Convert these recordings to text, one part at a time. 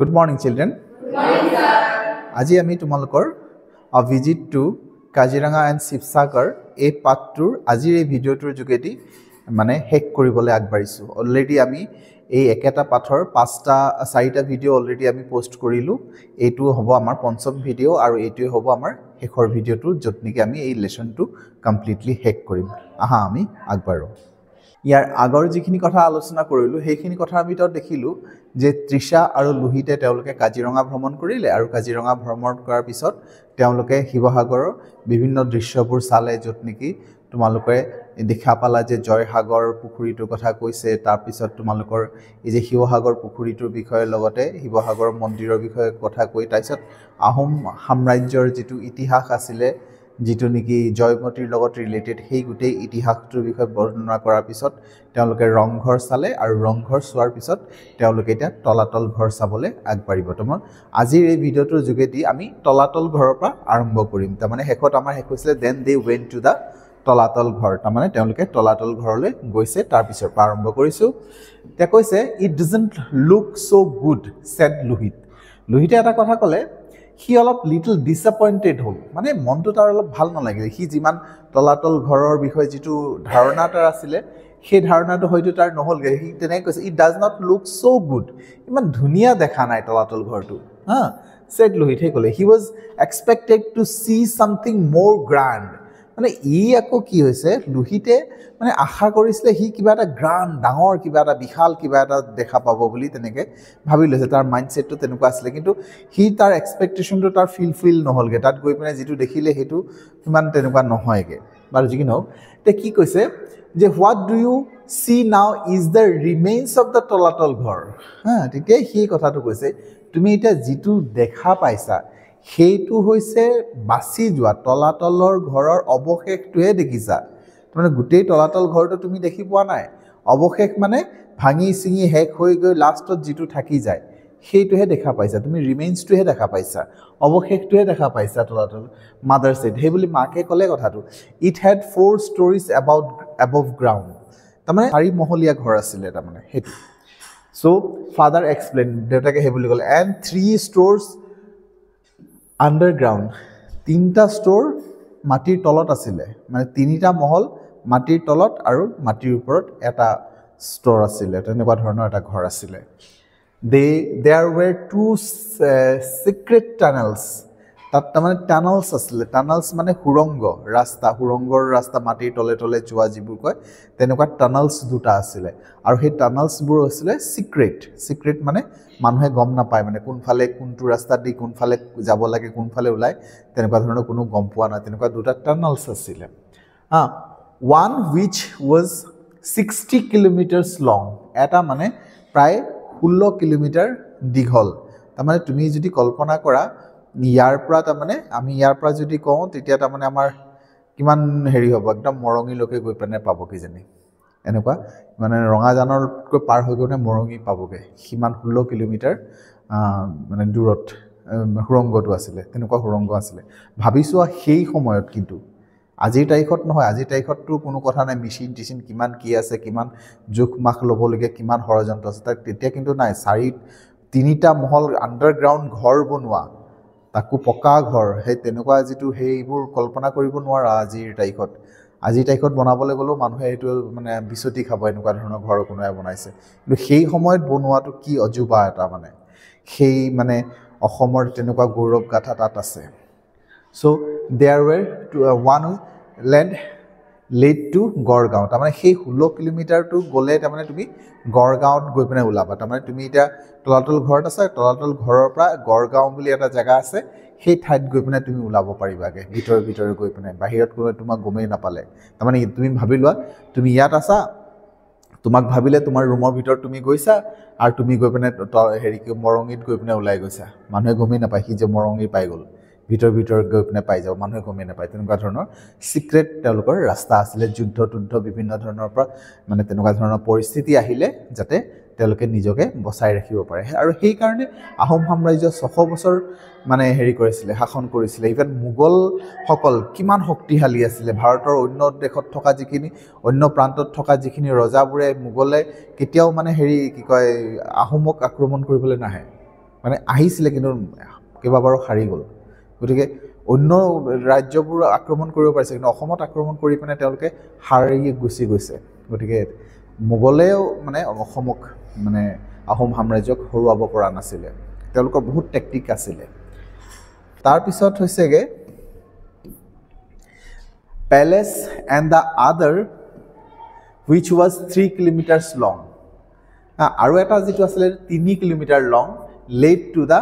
Good morning, children. Good morning, sir. Aji ami tumalokor a visit to Kaziranga and Sibsagar a part tour. Aji a video tour jugeti mane hek koribole agbarisu. Already ami এই একেটা পাথৰ পাঁচটা চাৰিটা video already আমি post কৰিলো এইটো হ'ব আমাৰ পঞ্চম ভিডিও আৰু এইটোই হ'ব আমাৰ শেষৰ ভিডিওটো যত নেকি আমি এই লেসনটো কমপ্লিটলি হেক কৰিম আহা আমি আগবাঢ়ো ইয়াৰ আগৰ যিখিনি কথা আলোচনা কৰিলো সেইখিনি কথা আমি তো দেখিলো যে ত্ৰিশা আৰু লোহিতে তেওঁলোকে কাজিৰঙা ভ্ৰমণ কৰিলে আৰু কাজিৰঙা ভ্ৰমণ কৰাৰ পিছত তেওঁলোকে শিৱসাগৰৰ বিভিন্ন দৃশ্যবোৰ চালে যত নেকি তোমালোকে দেখা পালা যে জয়সাগৰ পুখুৰীটোৰ কথা কৈছে তাৰ পিছত তোমালোকৰ এই যে শিৱসাগৰ পুখুৰীটোৰ বিষয়ে লগতে শিৱসাগৰ মন্দিৰৰ বিষয়ে কথা কৈ তাৰপিছত আহোম সাম্ৰাজ্যৰ যেটো ইতিহাস আছিল যেটো নেকি জয়মতীৰ লগত ৰিলেটেড সেই গুটেই ইতিহাসটোৰ বিষয়ে বৰ্ণনা কৰাৰ পিছত তেওঁলোকে ৰংঘৰ চালে আৰু ৰংঘৰ চোৱাৰ পিছত তেওঁলোকে এটা তলাতল ঘৰ চাবলৈ আগবাঢ়িব তোমাৰ আজিৰ এই ভিডিওটোৰ যোগেদি আমি তলাতল ঘৰৰ পৰা আৰম্ভ কৰিম তাৰ মানে হেকত আমাৰ হেক হৈছিল then they went to the Talatal Ghar তাৰ মানে তেওঁলোকে তলাতল ঘৰলৈ গৈছে তাৰ পিছৰ পৰা আৰম্ভ কৰিছো তে কৈছে it doesn't look so good said লোহিতে এটা কথা ক'লে হি অলপ লিটল ডিসঅ্যাপয়েন্টেড হল মানে মনটো তাৰ অলপ ভাল নালাগিল হি যিমান তলাতল ঘৰৰ বিষয়ে যেটো ধাৰণা তাৰ আছিল সেই ধাৰণাটো হয়তো তাৰ নহলগে হি তেনে কৈছে it does not look so good ইমান ধুনিয়া দেখা নাই তলাতল ঘৰটো হা সেড লোহিতে ক'লে he was expected to see something more grand মানে ই আকো কি হৈছে লোহিতে মানে আশা কৰিছিল হি কিবা এটা গ্ৰান্ড ডাঙৰ কিবা এটা বিশাল কিবা এটা দেখা পাব বুলি তেনেকে ভাবি লৈছে তাৰ মাইন্ডসেটটো তেনেকুৱা আছিল কিন্তু হি তাৰ এক্সপেক্টেশনটো তাৰ ফিল নহলগে তাত গৈ পিনে যেটো দেখিলে হেতু ইমান তেনেকুৱা নহয়গে বাৰু যি কি নহওক তে কি কৈছে যে what do you see now is the remains of the Talatal Ghar হা তেতিয়া হি কথাটো কৈছে তুমি এটা যেটো দেখা পাইছা সেইটো হৈছে বাসি যোৱা তলাতলৰ ঘৰৰ অৱশেষটোহে দেখিছা মানে গুটেই তলাতল ঘৰটো তুমি দেখি পোৱা নাই অৱশেষ মানে ভাঙি সিঙি হেক হৈ গৈ লাষ্টত যেটো থাকি যায় সেইটোহে দেখা পাইছা তুমি ৰিমেইনছটোহে দেখা পাইছা অৱশেষটোহে দেখা পাইছা তলাতল মাদাৰ সেড হে বুলি মাকে ক'লে কথাটো it had 4 stories above ground তাৰমানে চাৰি মহলীয়া ঘৰ আছিল তাৰমানে হেতু সো ফাদাৰ এক্সপ্লেইন দেউতাকে হে বুলি ক'লে এণ্ড 3 ষ্টৰ্স underground তিনটা ষ্টৰ মাটিৰ তলত আছিল মানে তিনিটা মহল মাটিৰ তলত আৰু মাটিৰ ওপৰত এটা ষ্টৰ আছিল তেনেকুৱা ধৰণৰ এটা ঘৰ আছিল there were 2 secret tunnels তাত মানে টানেলস আছিল টানেলস মানে সুৰংগৰ ৰাস্তা মাটিৰ তলে তলে যোৱা যিবোৰ কয় তেনেকুৱা টানেলস দুটা আছিল আৰু সেই টানেলসবোৰ আছিল সিক্ৰেট মানে মানুহে গম নাপায় মানে কোনফালে কোনটো ৰাস্তা দি কোনফালে যাব লাগে কোনফালে ওলাই তেনেকুৱা ধৰণৰ কোনো গম পোৱা নাই তেনেকুৱা দুটা টানেলস আছিল one which was 60 kilometers long এটা মানে প্ৰায় 16 কিলোমিটাৰ দীঘল তাৰ মানে তুমি যদি কল্পনা কৰা ইয়াৰ পৰা তাৰ মানে আমি ইয়াৰ পৰা যদি কওঁ তেতিয়া তাৰ মানে আমাৰ কিমান হেৰি হ'ব একদম মৰঙি লোকে গৈ পানে পাব কি জানি এনেকুৱা মানে ৰঙাজানৰ পাৰ হৈ গনে মৰঙি পাবগে কিমান 16 কিলোমিটাৰ মানে দূৰত সুৰংগটো আছিল তেনেকুৱা সুৰংগ আছিল ভাবিছো সেই সময়ত কিন্তু আজিৰ তাৰিখত নহয় আজিৰ তাৰিখতটো কোনো কথা নাই মেচিন কিমান কি আছে কিমান জোখ মাখ লবলগে কিমান হৰযন্ত্ৰ আছে তেতিয়া কিন্তু নাই তিনিটা মহল আন্ডাৰগ্ৰাউণ্ড ঘৰ বনোৱা তাকো পকা ঘৰ হে তেনেকুৱা যেটো হেইবোৰ কল্পনা কৰিব নোৱাৰা আজিৰ তাৰিখত বনাবলৈ গলো মানুহে এটো মানে বিচতি খাব এনেকুৱা ধৰণৰ ঘৰ কোনোৱে বনাইছে কিন্তু সেই সময়ত বনোৱাটো কি অজুবা এটা মানে সেই মানে অসমৰ তেনেকুৱা গৌৰৱ গাথা তাত আছে so there were one land led to Gargaon তাৰ মানে সেই 16 কিলোমিটাৰটো গলে তাৰ মানে তুমি গড়গাঁৱত গৈ পিনে ওলাবা তাৰ মানে তুমি এটা তলাতল ঘৰত আছে তলাতল ঘৰৰ পৰা গড়গাঁও বুলি এটা জায়গা আছে সেই ঠাইত গৈ পিনে তুমি ওলাব পাৰিবাগে ভিতৰে গৈ পিনে বাহিৰত কোনো তোমাক গমেই নাপালে তাৰ মানে তুমি ভাবি লোৱা তুমি ইয়াত আছা তোমাক ভাবিলে তোমাৰ ৰুমৰ ভিতৰত তুমি গৈছা আৰু তুমি গৈ পিনে হেৰি মৰঙিত গৈ পিনে ওলাই গৈছা মানুহে গমেই নাপায় কি যে মৰঙি পাই গল ভিতৰ গৈ পিনে পাই যাও মানুহে গমেই নাপায় তেনেকুৱা ধৰণৰ সিক্ৰেট তেওঁলোকৰ ৰাস্তা আছিল যুদ্ধ বিভিন্ন ধৰণৰ পৰা মানে তেনেকুৱা ধৰণৰ পৰিস্থিতি আহিলে যাতে তেওঁলোকে নিজকে বচাই ৰাখিব পাৰে আৰু সেই কাৰণে আহোম সাম্ৰাজ্য 600 বছৰ মানে হেৰি কৰিছিল শাসন কৰিছিল ইভেন মুগল সকল কিমান শক্তিশালী আছিল ভাৰতৰ অন্য দেশত থকা যিখিনি অন্য প্ৰান্তত থকা যিখিনি ৰজাবোৰে মুগলে কেতিয়াও মানে হেৰি কি কয় আহোমক আক্ৰমণ কৰিবলৈ নাহে মানে আহিছিলে কিন্তু কেইবাবাৰো হাৰি গ'ল গতিকে অন্য ৰাজ্যবোৰ আক্ৰমণ কৰিব পাৰিছে কিন্তু অসমত আক্ৰমণ কৰি পিনে তেওঁলোকে হাৰি গুচি গৈছে গতিকে মোগলেও মানে অসমক মানে আহোম সাম্ৰাজ্যক হৰুৱাব পৰা নাছিলে তেওঁলোকৰ বহুত টেকনিক আছিলে তাৰ পিছত হৈছেগে palace and the other which was 3 kilometers long আৰু এটা যেটো আছিল 3 kilometre long led to the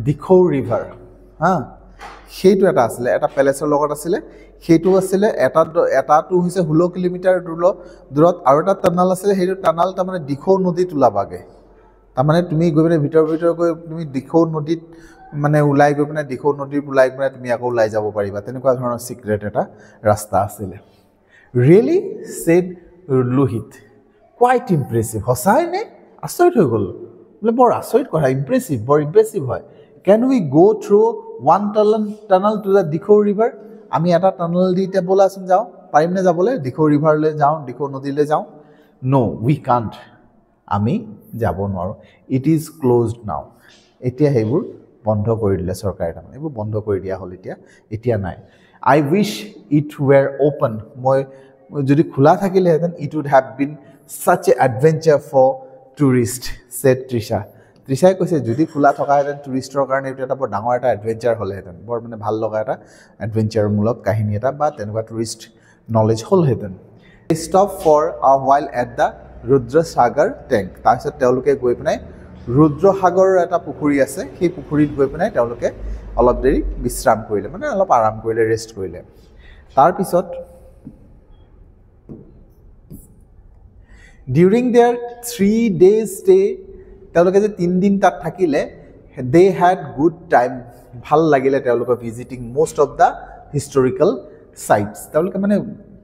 Dikhou river সেইটো এটা আছিল এটা পেলেচৰ লগত আছিল সেইটো আছিল এটাটো হৈছে 16 কিলোমিটাৰ দূৰত আৰু এটা টানেল আছিল সেইটো টানেল তাৰ মানে দিখৌ নদীত ওলাবাগে তাৰ মানে তুমি গৈ পিনে ভিতৰ গৈ তুমি দিখৌ নদীত মানে ওলাই গৈ পিনে দিখৌ নদীৰ ওলাই গৈ তুমি আকৌ ওলাই যাব পাৰিবা তেনেকুৱা ধৰণৰ সিক্ৰেট এটা ৰাস্তা আছিল really said Lohit quite impressive হসাই নে আচৰিত হৈ গ'ল বলে বৰ আচৰিত কথা ইমপ্ৰেছিভ বৰ ইমপ্ৰেছিভ হয় can we go through one tunnel to the Dikhou river আমি এটা টানেল দিতে বলাচোন যাও পাৰিম নে যাবলৈ দিখৌ ৰিভাৰলৈ যাও দিখৌ নদীলৈ যাও no we can't আমি যাব নোৱাৰো it is closed now এতিয়া হেবোৰ বন্ধ কৰি দিলে চৰকাৰে তাৰমানে এইবোৰ বন্ধ কৰি দিয়া হ'ল এতিয়া নাই I wish it were open মই যদি খোলা থাকিলে হেতেন it would have been such an adventure for tourists said Trisha কৈছে যদি খোলা থকা হেতেন টুৰিষ্টৰ কাৰণে এটা বৰ ডাঙৰ এটা এডভেঞ্চাৰ হ'ল হেতেন বৰ মানে ভাল লগা এটা এডভেঞ্চাৰমূলক কাহিনী এটা বা তেনেকুৱা টুৰিষ্ট নলেজ হ'ল হেতেন stop for a while at the Rudrasagar tank তাৰপিছত তেওঁলোকে গৈ পিনে ৰুদ্ৰসাগৰৰ এটা পুখুৰী আছে সেই পুখুৰীত গৈ পিনে তেওঁলোকে অলপ দেৰি বিশ্ৰাম কৰিলে মানে অলপ আৰাম কৰিলে ৰেষ্ট কৰিলে তাৰ পিছত during their 3 days stay তেওঁলোকে যে 3 দিন তাত থাকিলে they had good time ভাল লাগিলে তেওঁলোকে visiting most of the historical sites তেওঁলোকে মানে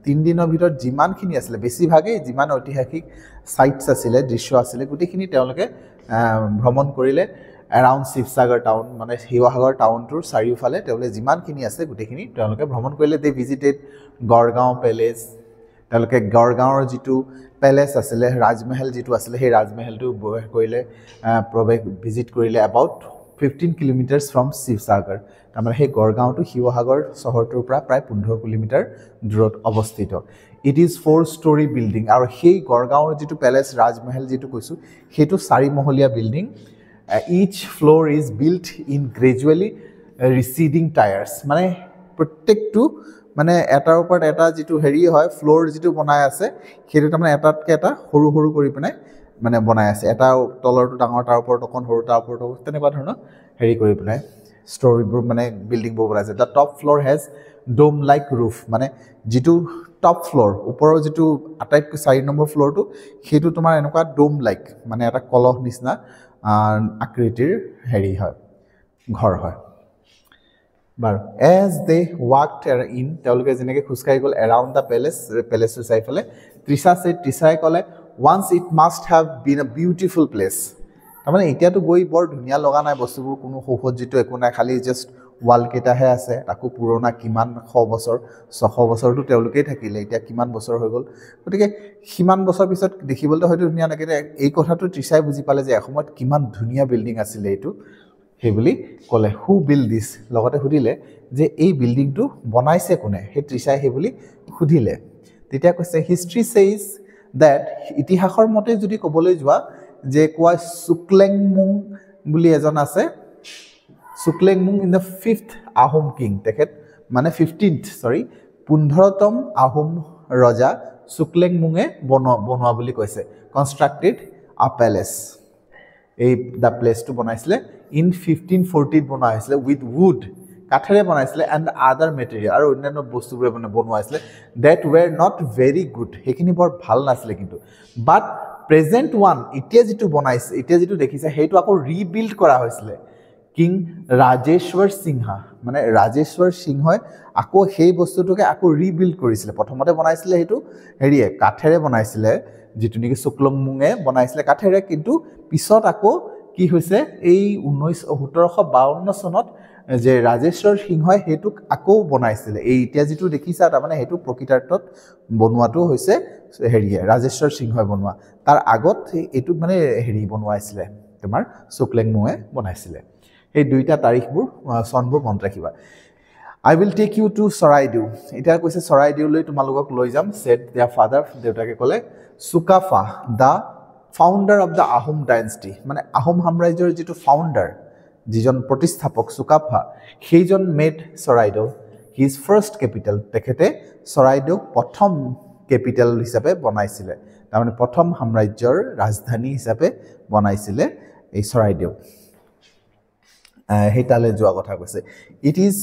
3 দিনৰ ভিতৰত যিমানখিনি আছিল বেছিভাগে যিমান ঐতিহাসিক সাইটস আছিল দৃশ্য আছিল গুটিখিনি তেওঁলোকে ভ্ৰমণ কৰিলে around শিৱসাগৰ টাউন মানে শিৱসাগৰ টাউনটোৰ চাৰিওফালে তেওঁলোকে যিমানখিনি আছে গুটিখিনি তেওঁলোকে ভ্ৰমণ কৰিলে they visited গড়গাঁও প্যালেচ তেওঁলোকে গড়গাঁৱৰ যেটো প্যালেচ আছিল ৰাজমহল যেটো আছিল সেই ৰাজমহলটো কৰিলে প্ৰবেশ ভিজিট কৰিলে about 15 কিলোমিটাৰছ ফ্ৰম শিৱসাগৰ তাৰমানে সেই গড়গাঁওটো শিৱসাগৰ চহৰটোৰ পৰা প্ৰায় 15 কিলোমিটাৰ দূৰত অৱস্থিত it is 4-story building আৰু সেই গড়গাঁৱৰ যেটো প্যালেচ ৰাজমহল যেটো কৈছো হেতু 4 মহলীয়া building each floor is built in gradually receding tiers মানে প্ৰত্যেকটো মানে এটাৰ ওপৰত এটা যেটো হেৰি হয় ফ্লোৰ যেটো বনাই আছে হেতু তাৰমানে এটাতকে এটা সৰু সৰু কৰি পিনে মানে বনাই আছে এটা তলৰটো ডাঙৰ তাৰ ওপৰত অকন সৰু তাৰ ওপৰত তেনেকুৱা ধৰণৰ হেৰি কৰি পিনে ষ্টৰীবোৰ মানে বিল্ডিংবোৰ বনাইছে the top floor has dome like roof মানে যেটো টপ ফ্লোৰ ওপৰৰ যেটো আটাইতকৈ 4 নম্বৰ ফ্লোৰটো হেতু তোমাৰ এনেকুৱা ডোম লাইক মানে এটা কলহ নিচিনা আকৃতিৰ হেৰি হয় ঘৰ হয় But as they walked in, তেওঁলোকে যেনেকৈ খুসকাই গল around the palace চাইফালে Trisha কলে once it must have been a beautiful place তাৰমানে এতিয়াতো গৈ বৰ ধুনীয়া লগা নাই বস্তুবোৰ কোনো সৌন্দৰ্যটো একো নাই খালি জাস্ট ওয়াল কেটাহে আছে তাকো পুৰণা কিমান 100 বছৰ 600 বছৰটো তেওঁলোকেই থাকিলে এতিয়া কিমান বছৰ হৈ গল গতিকে কিমান বছৰ পিছত দেখিবলৈ হয়তো ধুনীয়া লাগে এই কথাটো Trishaই বুজি পালে যে এসময়ত কিমান ধুনীয়া বিল্ডিং আছিল এইটো হে বুলি কলে হু বিল্ড দিস লগতে খুদিলে যে এই বিল্ডিংটো বনাইছে কোনে হে Trishaই হে বুলি খুদিলে তেতিয়া কৈছে হিষ্ট্ৰী সেজ দ্যাট ইতিহাসৰ মতে যদি কবলৈ যোৱা যে কোৱা সুক্লেংমুং বুলি এজন আছে Suklenmung in the 5th Ahom king তেখেত মানে 15তম আহোম ৰজা সুক্লেংমুঙে বনোৱা বুলি কৈছে কনস্ট্ৰাক্টেড আ প্যালেচ এই দা প্লেসটো বনাইছিলে in 1540 বনোৱা হৈছিল with wood কাঠেৰে বনাইছিল and other material আৰু অন্যান্য বস্তুবোৰ বনোৱা হৈছিল that were not very good হেখিনি বৰ ভাল নাছিল কিন্তু but present one এতিয়া যেটো বনাইছে এতিয়া যেটো দেখিছে হেটো আকৌ ৰিবিল্ড কৰা হৈছিল কিং ৰাজেশ্বৰ সিংহা মানে ৰাজেশ্বৰ সিংহই আকৌ সেই বস্তুটোকে আকৌ ৰিবিল্ড কৰিছিল প্ৰথমতে বনাইছিল হেটো হেৰিয়ে কাঠেৰে বনাইছিল যেটো নেকি সুক্লেংমুঙে বনাইছিল কাঠেৰে কিন্তু পিছত আকৌ কি হৈছে এই 1752 চনত যে ৰাজেশ্বৰ সিংহই হেতুক আকৌ বনাইছিল এই এতিয়া যেটো দেখিছা তাৰ মানে হেতু প্ৰকৃতাৰ্থত বনোৱাটো হৈছে হেৰিয়ে ৰাজেশ্বৰ সিংহই বনোৱা তাৰ আগত এটু মানে হেৰি বনোৱাইছিল তোমাৰ চুকলেংমুঙে বনাইছিলে এই দুইটা তাৰিখবোৰ চনবোৰ মনত ৰাখিবা I will take you to Saraidew. It is কৈছে Saraidew তোমালোকক লৈ যাম said their father দেউতাকে ক'লে Sukafa the founder of the Ahom dynasty মানে আহোম সাম্ৰাজ্যৰ যেটো ফাউন্ডাৰ যিজন প্ৰতিষ্ঠাপক Sukafa সেইজন made Saraidew his first capital তেখেতে Saraidew প্ৰথম ক্যাপিটাল হিচাপে বনাইছিলে তাৰ মানে প্ৰথম সাম্ৰাজ্যৰ ৰাজধানী হিচাপে বনাইছিলে এই Saraidew হেতালে যোৱা কথা কৈছে it is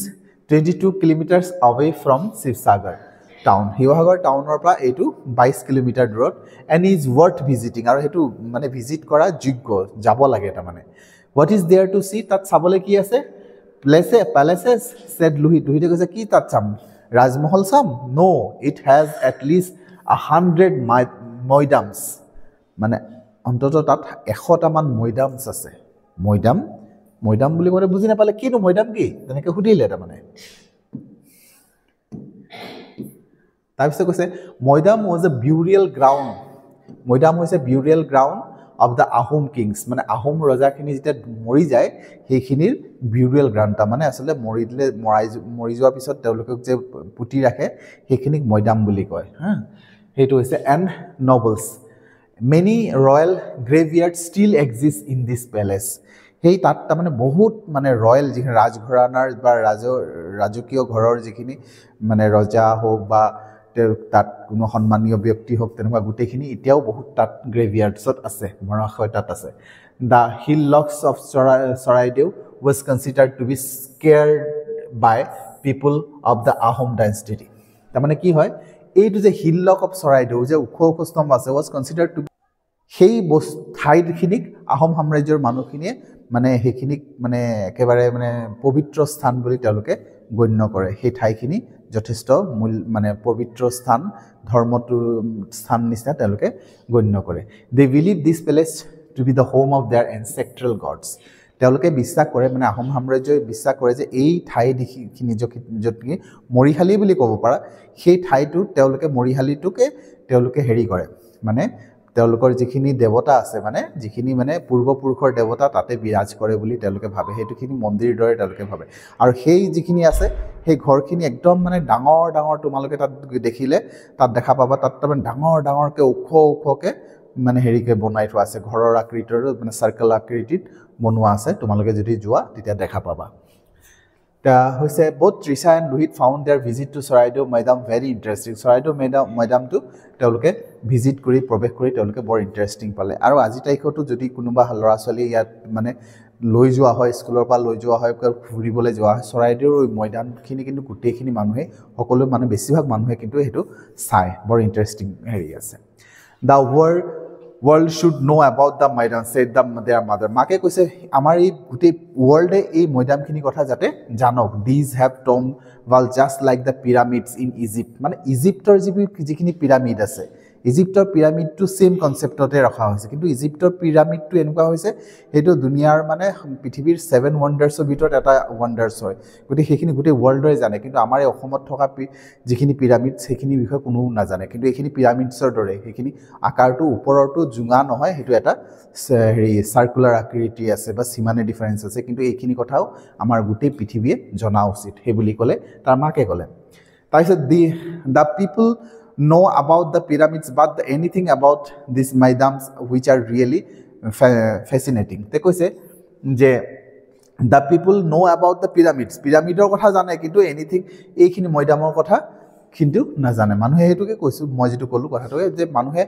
22 kilometers away from Sivsagar town. Hiwahagar town or pra etu 22 kilometer doorat and is worth visiting. Aru hetu mane visit kora jiggo jabo lage eta mane. What is there to see? Tat sabole ki ase? Palaces said Luhit. Luhit koise ki tat cham? Rajmahal sam? No, it has at least 100 moidams. Mane ontoto tat 100 ta man moidams ase. Moidam বুলি মই বুজি নাপালে কিনো ময়দাম কি তেনেকে হুদিলে এটা মানে তাৰপিছত কৈছে ময়দাম was a burial ground ময়দাম হৈছে burial ground of the Ahom kings মানে আহোম ৰজাখিনি যেতিয়া মৰি যায় সেইখিনিৰ burial ground তা মানে আসলে মৰি যোৱাৰ পিছত তেওঁলোকক যে পুতি ৰাখে সেইখিনিক ময়দাম বুলি কয় হেটো হৈছে and nobles many royal graveyards still exist in this palace সেই তাত মানে বহুত মানে রয়্যাল যিখিনি ৰাজঘৰানাৰ বা ৰাজকীয় ঘৰৰ যিখিনি মানে ৰজা হোক বা তাত কোনো সম্মানীয় ব্যক্তি হোক তেনেকুৱা গুটেখিনি এতিয়াও বহুত তাত গ্ৰেভিয়াৰ্ডছত আছে মৰাখয় তাত আছে the hillocks of Saraidew was considered to be scared by people of the Ahom dynasty তাৰ মানে কি হয় এইটো যে hillock of Saraidew যে উখ স্তম্ভ আছে was considered to সেই ঠাইখিনিক আহোম সাম্ৰাজ্যৰ মানুহখিনিয়ে মানে হেখিনিক মানে একেবাৰে মানে পবিত্ৰ স্থান বুলি তেওঁলোকে গণ্য কৰে সেই ঠাইখিনি যথেষ্ট মূল মানে পবিত্ৰ স্থান ধৰ্মটো স্থান নিচিনা তেওঁলোকে গণ্য কৰে they believe this place to be the home of their ancestral gods তেওঁলোকে বিশ্বাস কৰে মানে আহোম সাম্ৰাজ্যই বিশ্বাস কৰে যে এই ঠাই দেখিখিনি য'ত মৰিহালি বুলি ক'ব পাৰা সেই ঠাইটো তেওঁলোকে মৰিহালিটোকে তেওঁলোকে হেৰি কৰে মানে তেওঁলোকৰ যিখিনি দেৱতা আছে মানে যিখিনি মানে পূৰ্বপুৰুষৰ দেৱতা তাতে বিৰাজ কৰে বুলি তেওঁলোকে ভাবে হেতুখিনি মন্দিৰ দৰে তেওঁলোকে ভাবে আৰু সেই যিখিনি আছে সেই ঘৰখিনি একদম মানে ডাঙৰ তোমালোকে তাত দেখিলে তাত দেখা পাবা তাত মানে ডাঙৰকে ওখকে মানে হেৰিকে বনাই থোৱা আছে ঘৰৰ আকৃতিৰ মানে সাৰ্কেল আকৃতিত বনোৱা আছে তোমালোকে যদি যোৱা তেতিয়া দেখা পাবা তা হৈছে both Trisha and Luhit found their visit to Saraidew Moidam very interesting. Saraidew Moidam to তেওঁলোকে ভিজিট কৰি প্ৰৱেশ কৰি তেওঁলোকে বৰ ইন্টাৰেষ্টিং পালে আৰু আজি তাইকটো যদি কোনোবা লৰা ছোৱালী ইয়াত মানে লৈ যোৱা হয় স্কুলৰ পৰা লৈ যোৱা হয় ফুৰিবলৈ যোৱা হয় Saraidew ময়দানখিনি কিন্তু গুটেখিনি মানুহে সকলো মানে বেছিভাগ মানুহে কিন্তু হেতু চাই বৰ ইন্টাৰেষ্টিং হেৰি আছে the world should know about the Maidan said their mother make koise amar ei guti world e ei moidam khini kotha jate janok these have tomb well just like the pyramids in Egypt mane Egyptor jikhini pyramid ase Egyptor pyramid to same concept ote rakha hoise kintu Egyptor pyramid to enuka hoise heto duniyar mane prithibir 7 wonders of bitor eta wonders hoy guti hekhini guti world oi jane kintu amar ei okhomot thoka jikhini pyramid sekhini bikhoy kuno na jane kintu ekhini pyramids or dore hekhini akar to upor to junga nohoy hetu eta heri circular akriti ase ba simane difference ase kintu ekhini kothao amar guti prithibie jona usit he buli kole tar make kole taisot the people know about the pyramids but anything about these maidams which are really fascinating te koise je the people know about the pyramidor kotha jane kintu anything ekhini moidamor kotha kintu na jane manuhe hetuke koisu moi jitu kolu kotha to je manuhe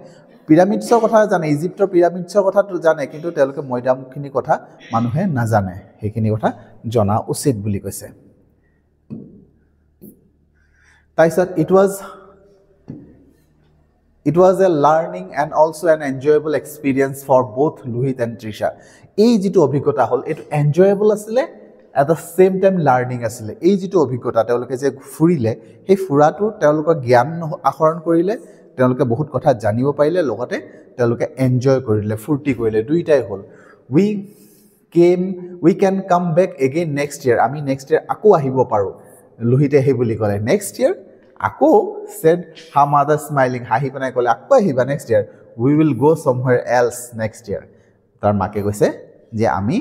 pyramidsor kotha jane Egyptor pyramidsor kotha to jane kintu teloke moidam khini kotha manuhe na jane hekhini kotha jona usit buli koise taisot it was a learning and also an enjoyable experience for both Luhit and Trisha ei jitu obhigota hol etu enjoyable asile at the same time learning asile ei jitu obhigota teloke je furile he furatu telokor gyan ahoron korile teloke bahut kotha janibo paile logote teloke enjoy korile furti korile duitai hol we can come back again next year ami next year ako ahibo paru Luhite he buli kole next year Ako said her mother smiling hahi panai kole akko ahiba next year we will go somewhere else next year tar make koise যে আমি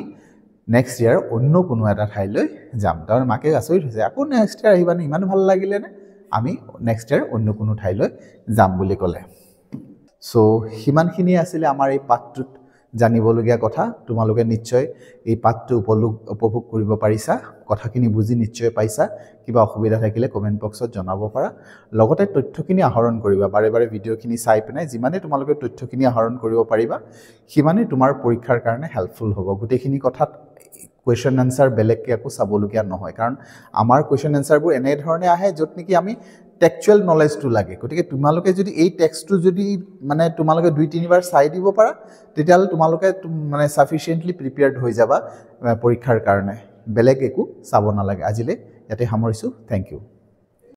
next ইয়াৰ অন্য কোনো এটা ঠাইলৈ যাম তাৰ মাকে আচৰিত হৈছে আকৌ নেক্সট ইয়াৰ আহিবানে ইমান ভাল লাগিলে নে আমি নেক্সট ইয়াৰ অন্য কোনো ঠাইলৈ যাম বুলি ক'লে সো হিমানখিনি আছিল আমাৰ এই পাঠটোত জানিবলগীয়া কথা তোমালোকে নিশ্চয় এই পাঠটো উপভোগ কৰিব পাৰিছা কথাখিনি বুজি নিশ্চয় পাইছা কিবা অসুবিধা থাকিলে কমেন্ট বক্সত জনাব পাৰা লগতে তথ্যখিনি আহৰণ কৰিবা বাৰে বাৰে ভিডিওখিনি চাই পিনে যিমানে তোমালোকে তথ্যখিনি আহৰণ কৰিব পাৰিবা সিমানে তোমাৰ পৰীক্ষাৰ কাৰণে হেল্পফুল হ'ব গোটেইখিনি কথাত কোৱেশ্চন আনসাৰ বেলেগকৈ আকৌ চাবলগীয়া নহয় কাৰণ আমাৰ কোৱেশ্চন আনসাৰবোৰ এনে ধৰণে আহে য'ত নেকি আমি টেক্সচুৱেল নলেজটো লাগে গতিকে তোমালোকে যদি এই টেক্সটটো যদি মানে তোমালোকে 2-3 বাৰ চাই দিব পাৰা তেতিয়াহ'লে তোমালোকে মানে সাফিচিয়েন্টলি প্ৰিপেয়াৰ্ড হৈ যাবা পৰীক্ষাৰ কাৰণে বেলেগ একো চাব নালাগে আজিলৈ ইয়াতে সামৰিছো থ্যাংক ইউ